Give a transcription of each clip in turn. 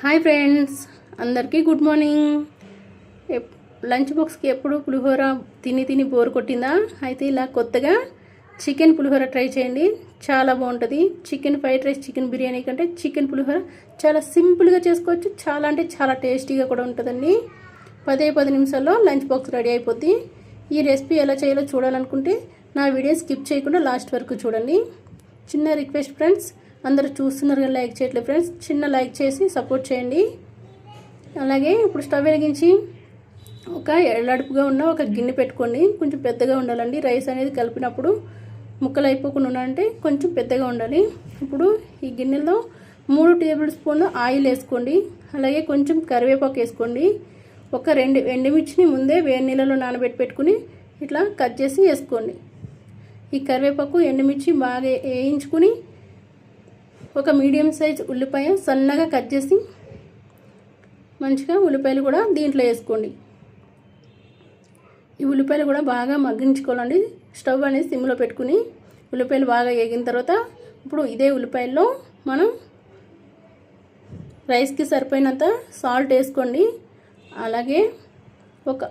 Hi friends, అందరికీ good morning. Lunch బాక్స్కి ఎప్పుడు పులిహోర తిని బోర్ కొట్టిందా? అయితే ఇలా కొత్తగా చికెన్ పులిహోర ట్రై చేయండి, చాలా బాగుంటుంది. Chicken fried rice, chicken biryani కంటే చికెన్ పులిహోర చాలా సింపుల్గా చేసుకోవచ్చు, చాలా అంటే చాలా టేస్టీగా కూడా ఉంటుందండి. 10 నిమిషాల్లో లంచ్ బాక్స్ రెడీ అయిపోద్ది. ఈ రెసిపీ ఎలా చేయాలో చూడాలనుకుంటే నా వీడియో స్కిప్ చేయకుండా లాస్ట్ వరకు చూడండి. చిన్న రిక్వెస్ట్ ఫ్రెండ్స్, అందరూ చూస్తున్నారు కానీ లైక్ చేయట్లేదు ఫ్రెండ్స్, చిన్న లైక్ చేసి సపోర్ట్ చేయండి. అలాగే ఇప్పుడు స్టవ్ వెలిగించి ఒక ఎడలడుపుగా ఉన్న ఒక గిన్నె పెట్టుకోండి. కొంచెం పెద్దగా ఉండాలండి, రైస్ అనేది కలిపినప్పుడు ముక్కలు అయిపోకుండా ఉండాలంటే కొంచెం పెద్దగా ఉండాలి. ఇప్పుడు ఈ గిన్నెలో 3 టేబుల్ స్పూన్లు ఆయిల్ వేసుకోండి. అలాగే కొంచెం కరివేపాకు వేసుకోండి. ఒక 2 ఎండుమిర్చిని ముందే వేడి నీళ్ళలో నానబెట్టుకుని ఇట్లా కట్ చేసి వేసుకోండి. ఈ కరివేపాకు ఎండుమిర్చి బాగా వేయించుకుని ఒక మీడియం సైజ్ ఉల్లిపాయ సన్నగా కట్ చేసి మంచిగా ఉల్లిపాయలు కూడా దీంట్లో వేసుకోండి. ఈ ఉల్లిపాయలు కూడా బాగా మగ్గించుకోవాలండి. స్టవ్ అనేది సిమ్లో పెట్టుకుని ఉల్లిపాయలు బాగా వేగిన తర్వాత ఇప్పుడు ఇదే ఉల్లిపాయల్లో మనం రైస్కి సరిపోయినంత సాల్ట్ వేసుకోండి. అలాగే ఒక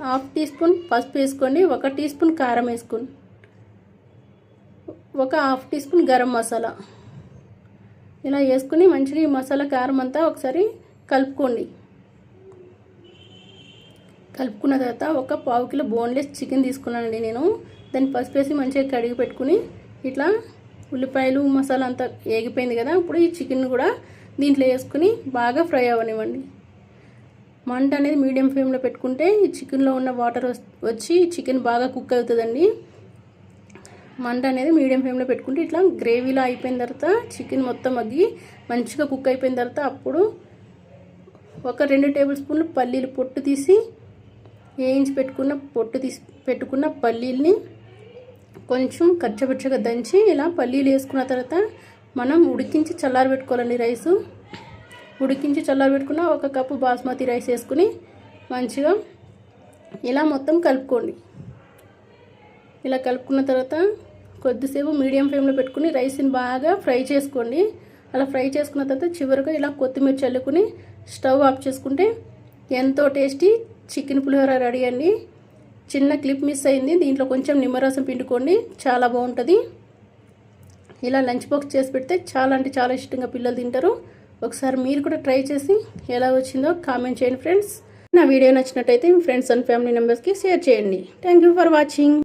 1/2 టీ స్పూన్ పసుపు వేసుకోండి. 1 టీ స్పూన్ కారం వేసుకోండి. ఒక 1/2 టీ స్పూన్ గరం మసాలా ఇలా వేసుకుని మంచిగా ఈ మసాలా కారం అంతా ఒకసారి కలుపుకోండి. కలుపుకున్న తర్వాత ఒక 1/2 కిలో బోన్లెస్ చికెన్ తీసుకున్నానండి నేను. దాన్ని పసుపు వేసి మంచిగా కడిగి పెట్టుకుని ఇట్లా ఉల్లిపాయలు మసాలా అంతా వేగిపోయింది కదా, ఇప్పుడు ఈ చికెన్ కూడా దీంట్లో వేసుకుని బాగా ఫ్రై అవ్వనివ్వండి. మంట అనేది మీడియం ఫ్లేమ్లో పెట్టుకుంటే ఈ చికెన్లో ఉన్న వాటర్ వచ్చి చికెన్ బాగా కుక్ అవుతుందండి. మంట అనేది మీడియం ఫ్లేమ్లో పెట్టుకుంటే ఇట్లా గ్రేవీలో అయిపోయిన తర్వాత చికెన్ మొత్తం మగ్గి మంచిగా కుక్ అయిపోయిన తర్వాత అప్పుడు ఒక 2 టేబుల్ స్పూన్లు పల్లీలు పొట్టు తీసి వేయించి పెట్టుకున్న పల్లీల్ని కొంచెం కచ్చపచ్చగా దంచి ఇలా పల్లీలు వేసుకున్న తర్వాత మనం ఉడికించి చల్లారబెట్టుకోవాలండి. రైసు ఉడికించి చల్లారబెట్టుకున్న 1 కప్పు బాస్మతి రైస్ వేసుకుని మంచిగా ఇలా మొత్తం కలుపుకోండి. ఇలా కలుపుకున్న తర్వాత కొద్దిసేపు మీడియం ఫ్లేమ్లో పెట్టుకుని రైస్ని బాగా ఫ్రై చేసుకోండి. అలా ఫ్రై చేసుకున్న తర్వాత చివరిగా ఇలా కొత్తిమీర చల్లుకుని స్టవ్ ఆఫ్ చేసుకుంటే ఎంతో టేస్టీ చికెన్ పులిహోర రెడీ అండి. చిన్న క్లిప్ మిస్ అయింది, దీంట్లో కొంచెం నిమ్మరసం పిండుకోండి, చాలా బాగుంటుంది. ఇలా లంచ్ బాక్స్ చేసి పెడితే చాలా అంటే చాలా ఇష్టంగా పిల్లలు తింటారు. ఒకసారి మీరు కూడా ట్రై చేసి ఎలా వచ్చిందో కామెంట్ చేయండి ఫ్రెండ్స్. నా వీడియో నచ్చినట్టయితే మీ ఫ్రెండ్స్ అండ్ ఫ్యామిలీ మెంబర్స్కి షేర్ చేయండి. Thank you for watching.